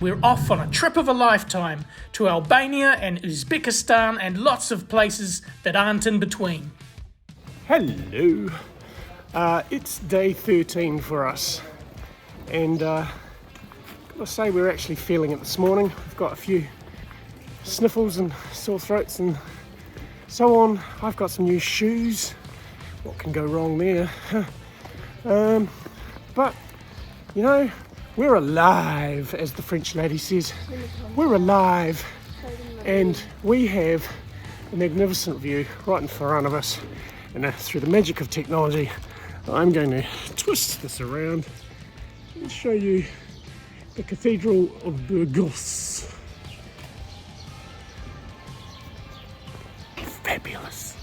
We're off on a trip of a lifetime to Albania and Uzbekistan and lots of places that aren't in between. Hello. It's day 13 for us, and gotta say we're actually feeling it this morning. We've got a few sniffles and sore throats and so on. I've got some new shoes. What can go wrong there? But you know, we're alive, as the French lady says. We're alive, and we have a magnificent view right in front of us. And through the magic of technology, I'm going to twist this around and show you the Cathedral of Burgos. Fabulous.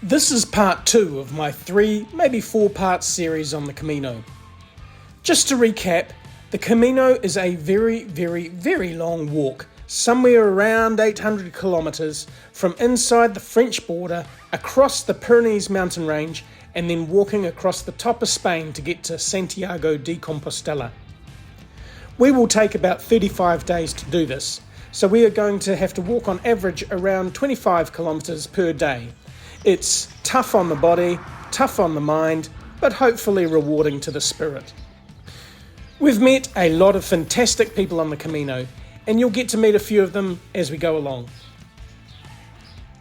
This is part 2 of my 3, maybe 4-part series on the Camino. Just to recap, the Camino is a very, very, very long walk, somewhere around 800 kilometres from inside the French border, across the Pyrenees mountain range, and then walking across the top of Spain to get to Santiago de Compostela. We will take about 35 days to do this, so we are going to have to walk on average around 25 kilometres per day. It's tough on the body, tough on the mind, but hopefully rewarding to the spirit. We've met a lot of fantastic people on the Camino, and you'll get to meet a few of them as we go along.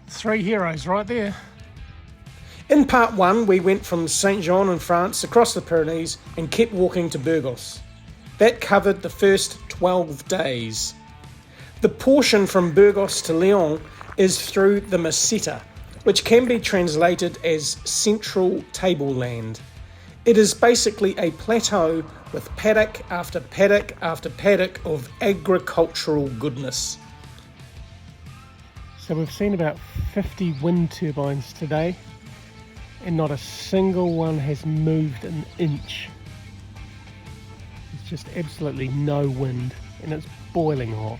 3 heroes right there. In part 1, we went from Saint-Jean in France across the Pyrenees and kept walking to Burgos. That covered the first 12 days. The portion from Burgos to Leon is through the Meseta, which can be translated as Central Tableland. It is basically a plateau with paddock after paddock after paddock of agricultural goodness. So we've seen about 50 wind turbines today, and not a single one has moved an inch. It's just absolutely no wind, and it's boiling hot.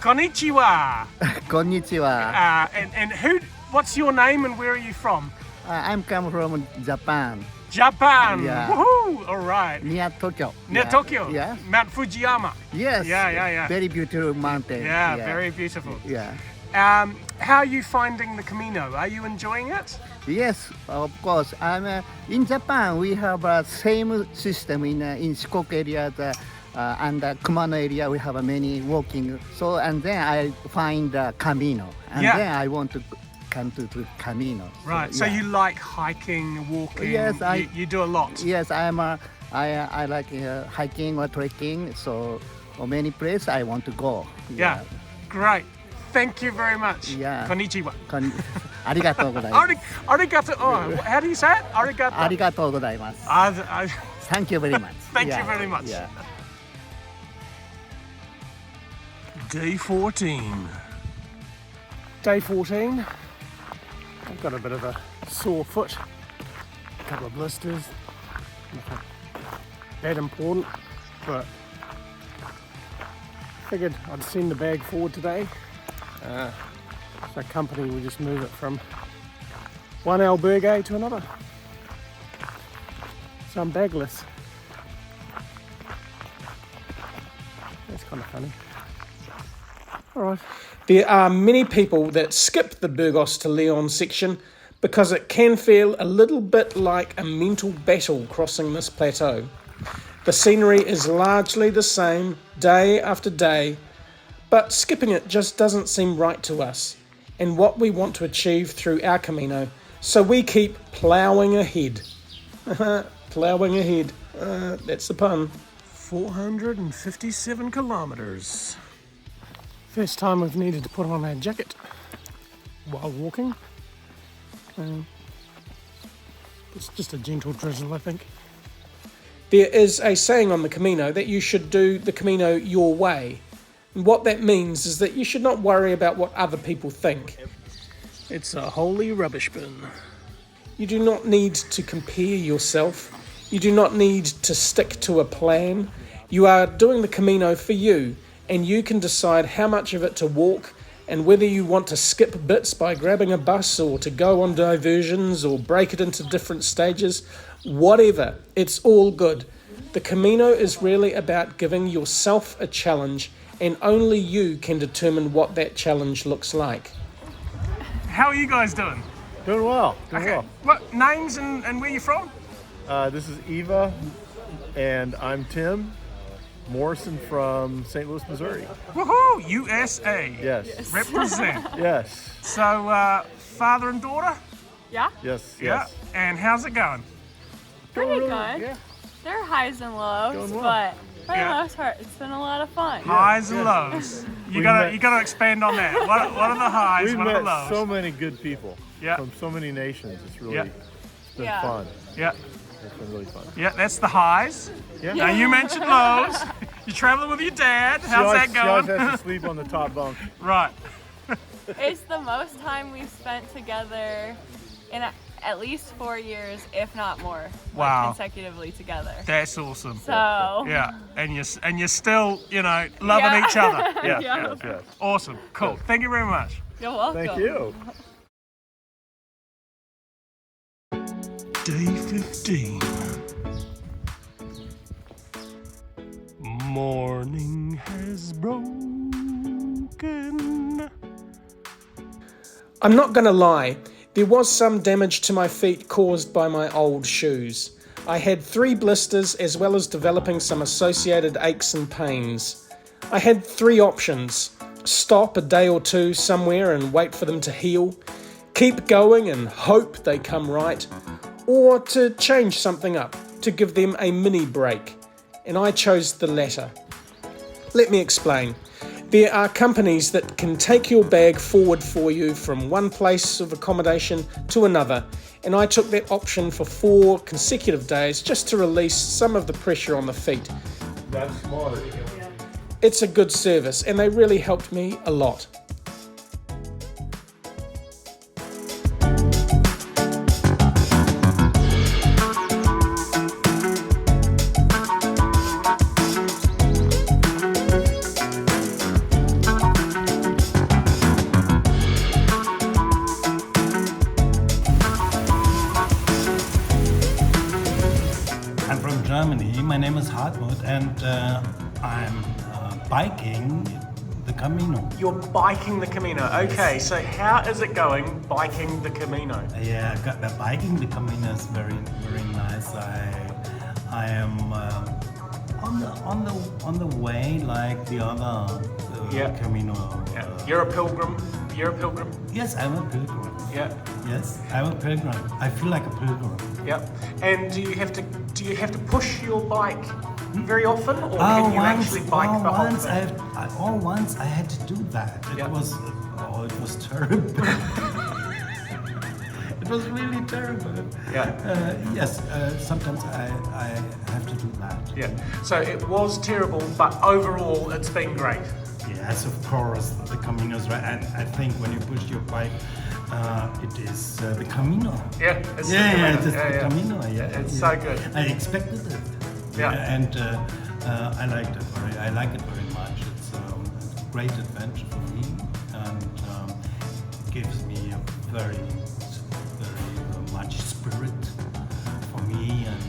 Konnichiwa! Konnichiwa. And what's your name and where are you from? I'm come from Japan, Japan! Yeah. Woohoo! Alright. near Tokyo. Near Tokyo? Yeah. Mount Fujiyama? Yes. Yeah. Very beautiful mountain. Yeah, very beautiful. Yeah. How are you finding the Camino? Are you enjoying it? Yes, of course. In Japan, we have a same system in Shikoku area and Kumano area. We have many walking. So and then I find Camino, and then I want to come to Camino. Right. So you like hiking, walking? Yes, you do a lot. Yes, I like hiking or trekking. So many places I want to go. Yeah. Great. Thank you very much. Yeah. Konnichiwa. Arigatou gozaimasu. Arigato. Oh, how do you say it? Arigato. Arigatou gozaimasu. Thank you very much. Thank you very much. Yeah. Day 14. Day 14. I've got a bit of a sore foot, a couple of blisters, nothing that important, but figured I'd send the bag forward today. So company will just move it from one albergue to another. So I'm bagless. That's kind of funny. Alright. There are many people that skip the Burgos to Leon section because it can feel a little bit like a mental battle crossing this plateau. The scenery is largely the same day after day, but skipping it just doesn't seem right to us and what we want to achieve through our Camino, so we keep ploughing ahead. Ploughing ahead, that's the pun. 457 kilometres. First time we've needed to put on a jacket while walking. It's just a gentle drizzle, I think. There is a saying on the Camino that you should do the Camino your way. And what that means is that you should not worry about what other people think. It's a holy rubbish bin. You do not need to compare yourself. You do not need to stick to a plan. You are doing the Camino for you, and you can decide how much of it to walk and whether you want to skip bits by grabbing a bus or to go on diversions or break it into different stages. Whatever, it's all good. The Camino is really about giving yourself a challenge, and only you can determine what that challenge looks like. How are you guys doing? Doing well. What names and where you from? This is Eva, and I'm Tim Morrison from St. Louis, Missouri. Woohoo! USA. Yes. Represent. Yes. So, father and daughter? Yeah, Yes. Yeah. And how's it going? pretty Really, good. yeah. There are highs and lows, Going well. but for Yeah. the most part, it's been a lot of fun. Highs and lows. You gotta expand on that. What are the highs? We've What are the met lows? so many good people Yeah. from so many nations. It's really Yeah. it's been Yeah. fun. Yeah, It's been really fun. yeah. That's the highs. Yeah. Now you mentioned lows. You're traveling with your dad. How's that She always going? has to sleep on the top bunk. Right. It's the most time we've spent together in at least 4 years, if not more, Wow. consecutively together. That's awesome. So Yeah, and you're still loving Yeah. each other. Yes, Yeah. yes, yes. Awesome. Cool. Thank you very much. you're welcome. Thank you. Day 15. Morning has broken. I'm not going to lie, there was some damage to my feet caused by my old shoes. I had 3 blisters as well as developing some associated aches and pains. I had 3 options: stop a day or two somewhere and wait for them to heal, keep going and hope they come right, or to change something up, to give them a mini break. And I chose the latter. Let me explain. There are companies that can take your bag forward for you from one place of accommodation to another, and I took that option for 4 consecutive days just to release some of the pressure on the feet. That's smart. It's a good service, and they really helped me a lot. I'm from Germany. My name is Hartmut, and I'm biking the Camino. You're biking the Camino. Okay, so how is it going biking the Camino? Yeah, the biking the Camino is very, very nice. I am on the way like the other Yeah. Camino. Yeah. You're a pilgrim. You're a pilgrim. Yes, I'm a pilgrim. Yeah. Yes, I'm a pilgrim. I feel like a pilgrim. Yeah. And do you have to push your bike very often, or can you actually bike the whole once thing? once I had to do that. It Yeah. was terrible. It was really terrible. Yeah. Yes, sometimes I have to do that. Yeah. So it was terrible, but overall it's been great. Yes, of course, the Camino is right. And I think when you push your bike, it is the Camino. Yeah. It's the Yeah, Camino. it is the Camino. Yeah, It's yeah. so good. I expected it. Yeah. And I liked it I like it very much. It's a great adventure for me, and gives me a very, very much spirit for me, and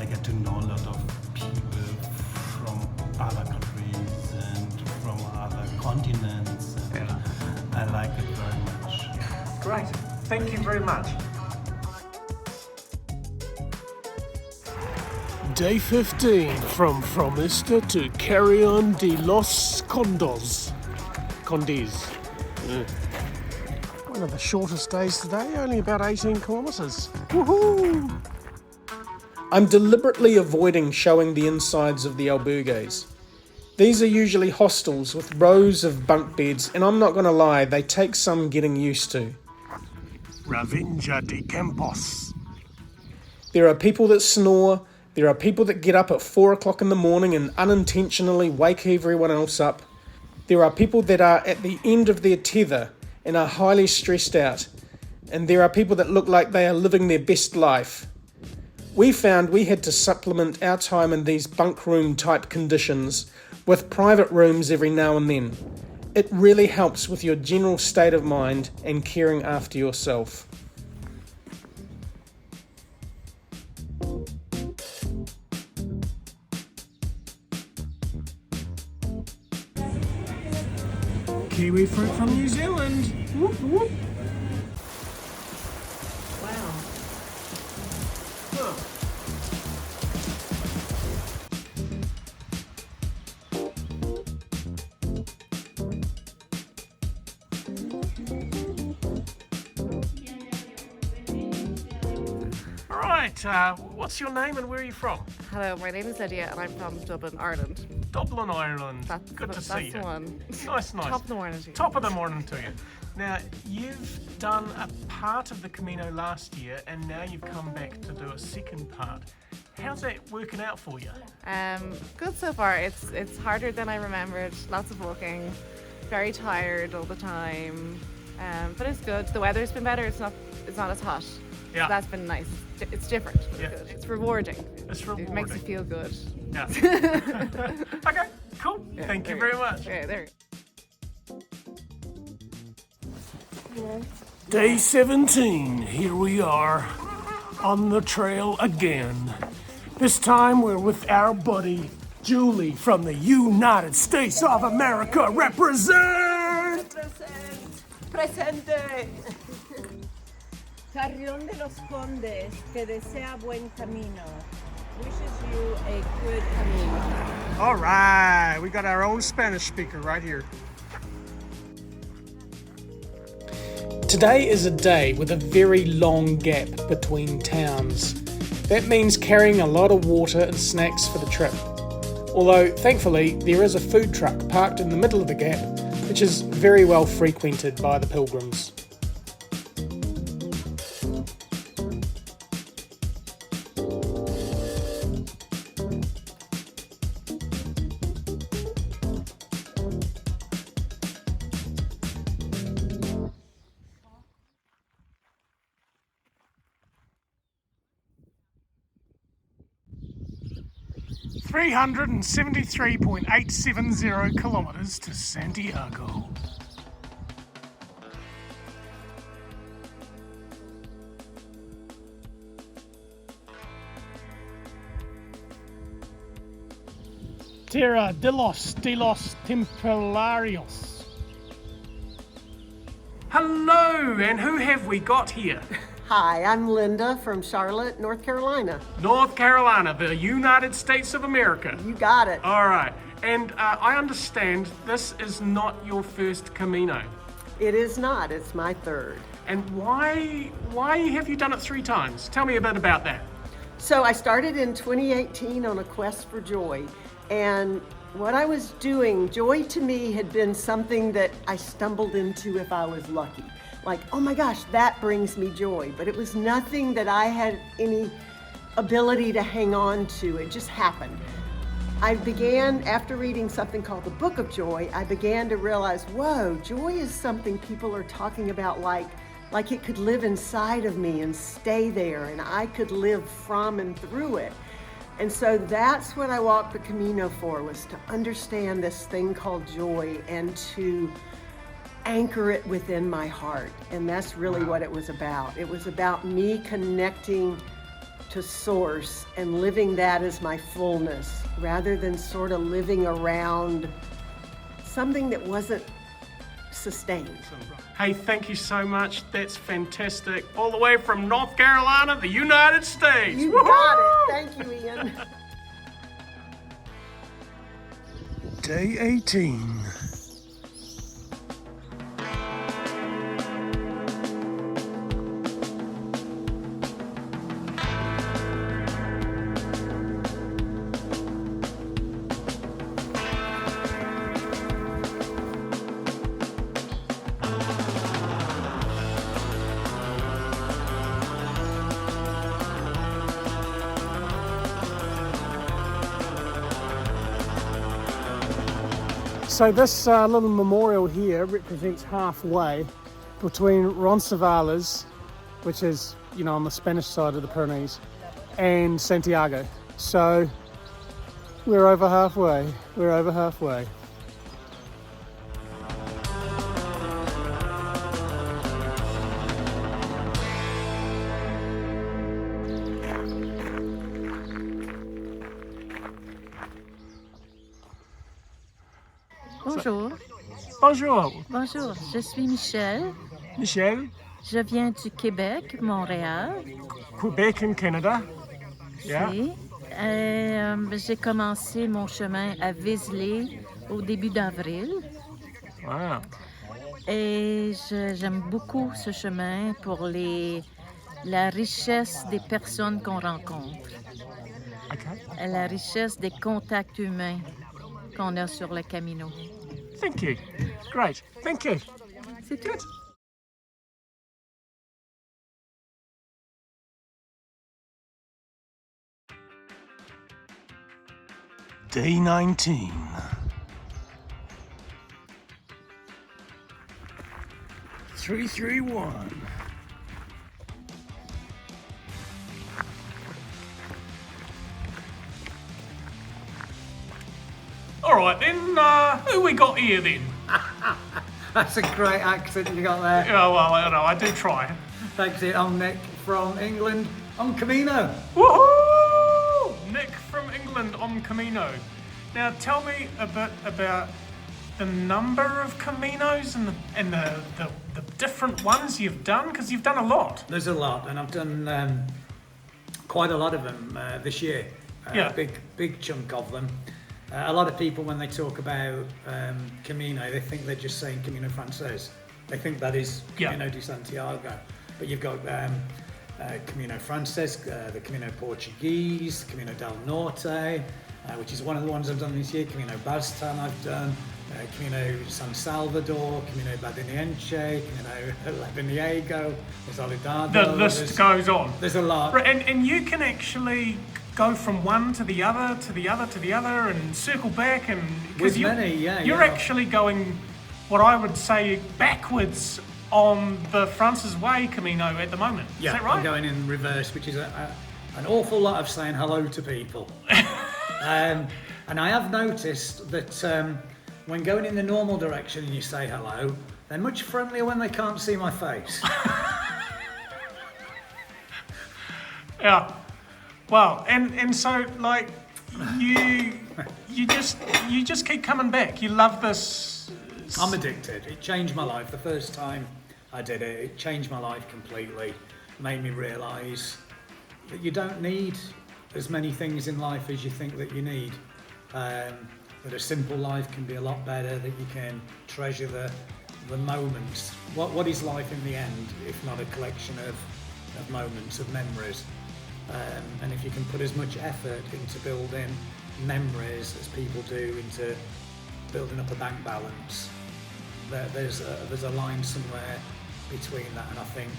I get to know a lot of people from other countries and from other continents, and I like it very much. Great. Thank you very much. Day 15, from Fromista to Carrion de los Condes. One of the shortest days today, only about 18 kilometres. Woohoo! I'm deliberately avoiding showing the insides of the albergues. These are usually hostels with rows of bunk beds, and I'm not going to lie, they take some getting used to. Ravinja de Campos. There are people that snore, there are people that get up at 4 o'clock in the morning and unintentionally wake everyone else up. There are people that are at the end of their tether and are highly stressed out. And there are people that look like they are living their best life. We found we had to supplement our time in these bunk room type conditions with private rooms every now and then. It really helps with your general state of mind and caring after yourself. Kiwi fruit from New Zealand. Whoop, whoop. Wow. Huh. Right, what's your name and where are you from? Hello, my name is Lydia and I'm from Dublin, Ireland. Dublin, Ireland. That's Good the, to see that's you. the one. Nice, nice. Top of the morning to you. Top of the morning to you. Now, you've done a part of the Camino last year and now you've come back to do a second part. How's that working out for you? Good so far. It's harder than I remembered. Lots of walking, very tired all the time. But it's good. The weather's been better. It's not as hot. Yeah. So that's been nice. It's different. It's Yeah. good. It's rewarding. It's It makes you rewarding. feel good. Yeah. Okay, cool. Yeah, Thank you there very much. Okay, there. Day 17, here we are on the trail again. This time we're with our buddy Julie from the United States of America. Represent! Presente. Carrión de los Condes te desea buen camino. Wishes you a good camino. All right, we got our own Spanish speaker right here. Today is a day with a very long gap between towns. That means carrying a lot of water and snacks for the trip. Although, thankfully, there is a food truck parked in the middle of the gap, which is very well frequented by the pilgrims. $373.870 kilometers to Santiago. Tierra de los Templarios. Hello, and who have we got here? Hi, I'm Linda from Charlotte, North Carolina. North Carolina, the United States of America. You got it. All right, and I understand this is not your first Camino. It is not. It's my third. And why have you done it 3 times? Tell me a bit about that. So I started in 2018 on a quest for joy. And what I was doing, joy to me had been something that I stumbled into if I was lucky. Like, oh my gosh, that brings me joy. But it was nothing that I had any ability to hang on to. It just happened. I began, after reading something called the Book of Joy, I began to realize, whoa, joy is something people are talking about like it could live inside of me and stay there, and I could live from and through it. And so that's what I walked the Camino for, was to understand this thing called joy and to anchor it within my heart. And that's really what it was about. It was about me connecting to Source and living that as my fullness, rather than sort of living around something that wasn't sustained. Hey, thank you so much. That's fantastic. All the way from North Carolina, the United States. You Woohoo! got it. Thank you, Ian. Day 18. So this little memorial here represents halfway between Roncesvalles, which is, you know, on the Spanish side of the Pyrenees, and Santiago. So we're over halfway. We're over halfway. Bonjour. Bonjour. Bonjour, je suis Michelle. Michelle, Je viens du Québec, Montréal. Quebec in Canada. Yeah. Oui. J'ai commencé mon chemin à Vézelay au début d'avril. Wow. Et j'aime beaucoup ce chemin pour la richesse des personnes qu'on rencontre. Okay. Et la richesse des contacts humains qu'on a sur le Camino. Thank you. Great. Thank you. C'est tout. Day 19. Three, three, one. All right then. Who we got here then? That's a great accent you got there. Yeah, well, I don't know. I do try. Thanks, I'm Nick from England on Camino. Woohoo! Nick from England on Camino. Now, tell me a bit about the number of Caminos and the different ones you've done, because you've done a lot. There's a lot, and I've done quite a lot of them this year. Yeah. Big chunk of them. A lot of people, when they talk about Camino, they think they're just saying Camino Frances. They think that is Camino de Santiago. But you've got Camino Frances, the Camino Portuguese, Camino del Norte, which is one of the ones I've done this year, Camino Baztan I've done, Camino San Salvador, Camino Badiniense, Camino Labiniego, Soledad. The list goes on. There's a lot. And you can actually go from one to the other, to the other, to the other, and circle back, and With many, you're actually going, what I would say, backwards on the France's Way Camino at the moment. Yeah, Is that right? I'm going in reverse, which is an awful lot of saying hello to people. And I have noticed that when going in the normal direction and you say hello, they're much friendlier when they can't see my face. Yeah. Well, and so like you just keep coming back. You love this. I'm addicted. It changed my life. The first time I did it, it changed my life completely. Made me realise that you don't need as many things in life as you think that you need. That a simple life can be a lot better, that you can treasure the moments. What is life in the end, if not a collection of moments, of memories? And if you can put as much effort into building memories as people do into building up a bank balance, there's a line somewhere between that, and I think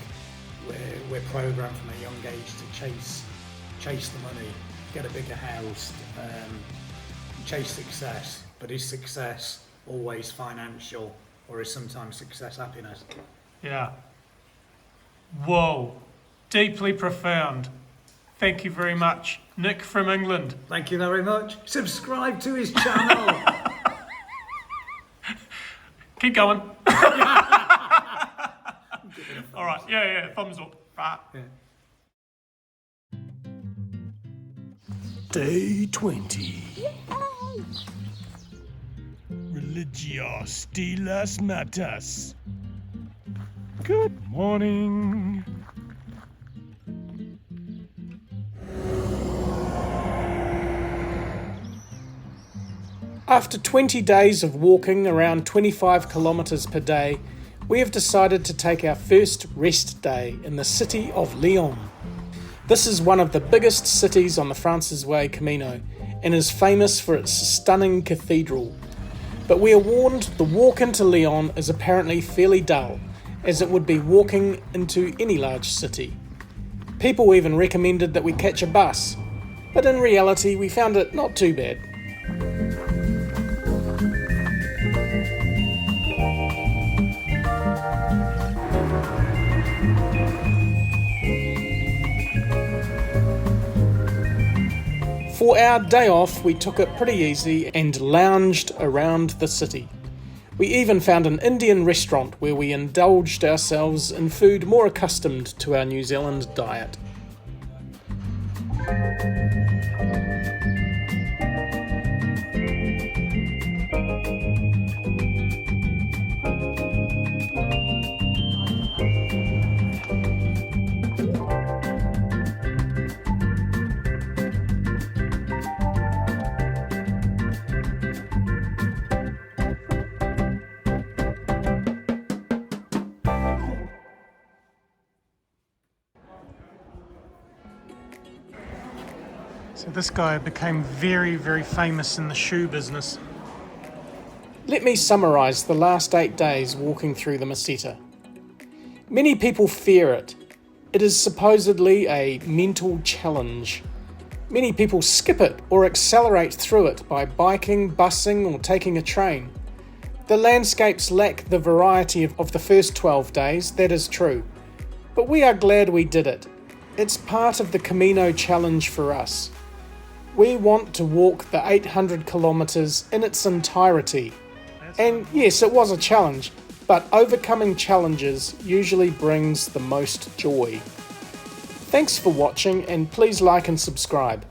we're programmed from a young age to chase the money, get a bigger house, chase success. But is success always financial, or is sometimes success happiness? Yeah. Whoa. Deeply profound. Thank you very much, Nick from England. Thank you very much. Subscribe to his channel. Keep going. All right. Yeah. Thumbs up. Right. Yeah. Day 20. Religios de las Matas. Good morning. After 20 days of walking around 25 kilometres per day, we have decided to take our first rest day in the city of Leon. This is one of the biggest cities on the France's Way Camino and is famous for its stunning cathedral. But we are warned the walk into Leon is apparently fairly dull, as it would be walking into any large city. People even recommended that we catch a bus, but in reality we found it not too bad. For our day off, we took it pretty easy and lounged around the city. We even found an Indian restaurant where we indulged ourselves in food more accustomed to our New Zealand diet. So this guy became very, very famous in the shoe business. Let me summarise the last 8 days walking through the Meseta. Many people fear it. It is supposedly a mental challenge. Many people skip it or accelerate through it by biking, busing or taking a train. The landscapes lack the variety of the first 12 days, that is true. But we are glad we did it. It's part of the Camino challenge for us. We want to walk the 800 kilometres in its entirety. And yes, it was a challenge, but overcoming challenges usually brings the most joy. Thanks for watching and please like and subscribe.